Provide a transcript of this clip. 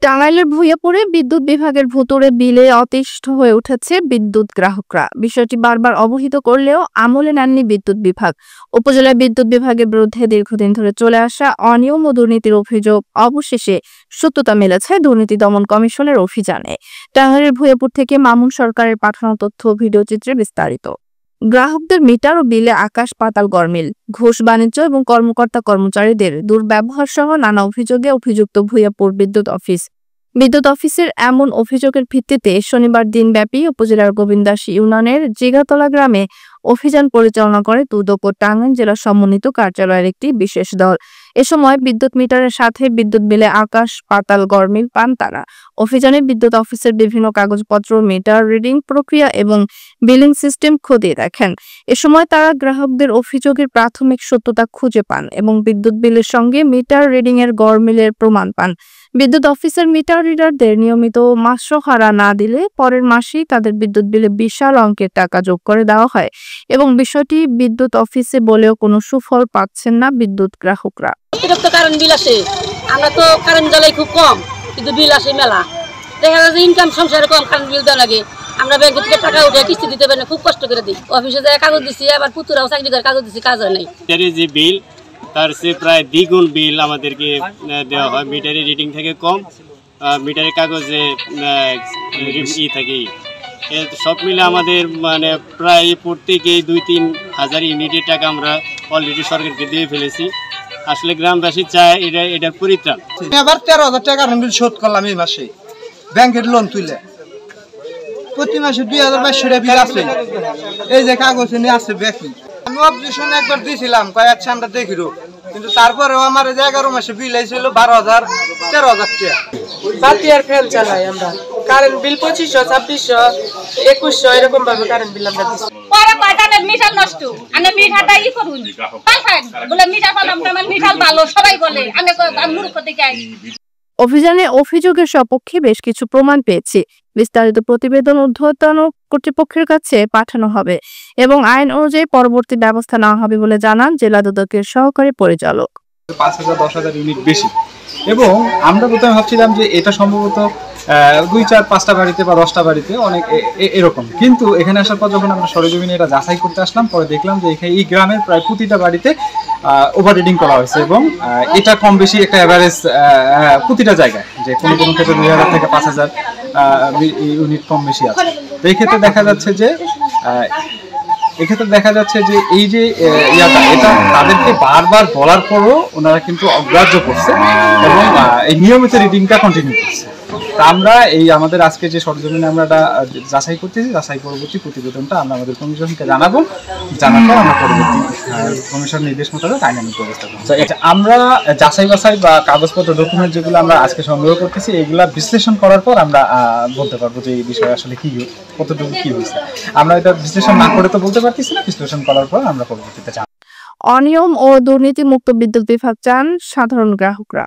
টাঙ্গাইলের ভূঁইয়াপুরে বিদ্যুৎ বিভাগের ভুতুড়ে বিলে অতিষ্ঠ হয়ে উঠেছে বিদ্যুৎ গ্রাহকরা। বিষয়টি বারবার অবহিত করলেও আমলে নেননি বিদ্যুৎ বিভাগ। উপজেলা বিদ্যুৎ বিভাগের বিরুদ্ধে দীর্ঘদিন ধরে চলে আসা অনিয়ম ও দুর্নীতির অভিযোগ অবশেষে সত্যতা মিলেছে দুর্নীতি দমন কমিশনের অভিযানে। টাঙ্গাইলের ভূঁইয়াপুর থেকে মামুন সরকারের পাঠানো তথ্য ও ভিডিওচিত্রে বিস্তারিত। গ্রাহকদের মিটার ও বিলে আকাশ পাতাল গরমিল, ঘুষ বাণিজ্য এবং কর্মকর্তা কর্মচারীদের দুর্ব্যবহার সহ নানা অভিযোগে অভিযুক্ত ভূঁইয়াপুর বিদ্যুৎ অফিসের এমন অভিযোগের ভিত্তিতে শনিবার দিনব্যাপী উপজেলার গোবিন্দাসী ইউনিয়নের জিগাতলা গ্রামে অভিযান পরিচালনা করে দুদক ও টাঙ্গাইল জেলা সমন্বিত কার্যালয়ের একটি বিশেষ দল। এ সময় বিদ্যুৎ মিটারের সাথে বিদ্যুৎ বিলে আকাশ পাতাল গরমিল পান তারা। অভিযানে বিদ্যুৎ অফিসের বিভিন্ন কাগজপত্র, মিটার রিডিং প্রক্রিয়া এবং বিলিং সিস্টেম খতিয়ে দেখেন। এ সময় তারা গ্রাহকদের অভিযোগের প্রাথমিক সত্যতা খুঁজে পান এবং বিদ্যুৎ বিলের সঙ্গে মিটার রিডিং এর গরমিলের প্রমাণ পান। বিদ্যুৎ অফিসের মিটার রিডারদের নিয়মিত মাসোহারা না দিলে পরের মাসেই তাদের বিদ্যুৎ বিলে বিশাল অঙ্কের টাকা যোগ করে দেওয়া হয় এবং বিষয়টি বিদ্যুৎ অফিসে বলেও কোনো সুফল পাচ্ছেন না বিদ্যুৎ গ্রাহকরা। অতিরিক্ত কারেন্ট বিল আসে, আমরা তো কারেন্ট জ্বালাই খুব কম, কিন্তু বিল আসে মেলা। দেখা যায় যে ইনকাম সংসারে কম, কারেন্ট বিল দেওয়া লাগে। আমরা ব্যাংকে থেকে টাকা উঠে কিস্তি দিতে পারি না, খুব কষ্ট করে দিই। অফিসে যায় কাগজ দিচ্ছি, আবার পুতুরাও চাকরি করে কাগজ দিচ্ছি, কাজ হয় নাই। যে বিল তার চেয়ে প্রায় দ্বিগুণ বিল আমাদেরকে দেওয়া হয়। মিটারের রিডিং থেকে কম, মিটারের কাগজে থাকে। সব মিলে আমাদের মানে প্রায় প্রত্যেকে 2-3 হাজার ইউনিটের টাকা আমরা অলরেডি সরকারকে দিয়ে ফেলেছি। আসলে গ্রামবাসী চায় এটার পরিত্রাণ। আবার 13,000 টাকা বিল শোধ করলাম এই মাসে, ব্যাংকের লোন তুলে। প্রতি মাসে 2,500 টাকা বিল আছে, এই যে কাগজ নিয়ে আছে ব্যাংকে। আমি অবজেকশন একবার দিয়েছিলাম, আচ্ছা আমরা দেখিরো, কিন্তু তারপরেও আমার 11 মাসে বিল আইছিল 12,000 13,000 টাকা। বাতিয়ার ফ্যান চালাই আমরা, কারেন্ট বিল 2500 2600 2100 এরকম ভাবে কারেন্ট বিল আমরা দিছি। পরে কয়টানের মিটার নষ্ট, আমি মিটারটা ই করুন পাইছেন বলে মিটার পালাম, আমার মিটার ভালো সবাই বলে, আমি মূর্খ থেকে আই। অভিযানে অভিযোগের সপক্ষে বেশ কিছু প্রমাণ পেয়েছি। বিস্তারিত প্রতিবেদন ঊর্ধ্বতন কর্তৃপক্ষের কাছে পাঠানো হবে এবং আইন অনুযায়ী পরবর্তী ব্যবস্থা নেওয়া হবে বলে জানান জেলা দুদকের সহকারী পরিচালক। 5,000-10,000 ইউনিট বেশি, এবং আমরা প্রথমে ভাবছিলাম যে এটা সম্ভবত 2-4-5টা বাড়িতে বা 10টা বাড়িতে অনেক এরকম, কিন্তু এখানে আসার পর যখন আমরা সরেজমিনে এটা যাচাই করতে আসলাম, পরে দেখলাম যে এখানে এই গ্রামের প্রায় প্রতিটা বাড়িতে ওভার রিডিং করা হয়েছে এবং এটা কম বেশি একটা অ্যাভারেজ প্রতিটা জায়গায়, যে কোনো কোনো ক্ষেত্রে 2,000 থেকে 5,000 ইউনিট কম বেশি আছে। তো এই ক্ষেত্রে দেখা যাচ্ছে যে এই যে এটা তাদেরকে বারবার বলার পরও ওনারা কিন্তু অগ্রাহ্য করছে এবং এই নিয়মিত রিডিংটা কন্টিনিউ করছে। তা আমরা আমাদের আজকে যে সরজমিনে আমরা যাচাই করতেছি, যাচাই পরবর্তী প্রতিবেদনটা আমরা আমাদের কমিশনকে জানাবো। জানার পর আমরা পরবর্তী কমিশন নির্দেশ মোতাবেক আইনানুগ ব্যবস্থা করব। আমরা যাচাই বাছাই বা কাগজপত্র ডকুমেন্ট যেগুলো আমরা আজকে সংগ্রহ করতেছি, এগুলা বিশ্লেষণ করার পর আমরা বলতে পারবো যে এই বিষয়ে আসলে কতটুকু কি হয়েছে। আমরা এটা বিশ্লেষণ না করে তো বলতে পারতেছি না, বিশ্লেষণ করার পর আমরা পরবর্তীতে অনিয়ম ও দুর্নীতি মুক্ত বিদ্যুৎ বিভাগ চান সাধারণ গ্রাহকরা।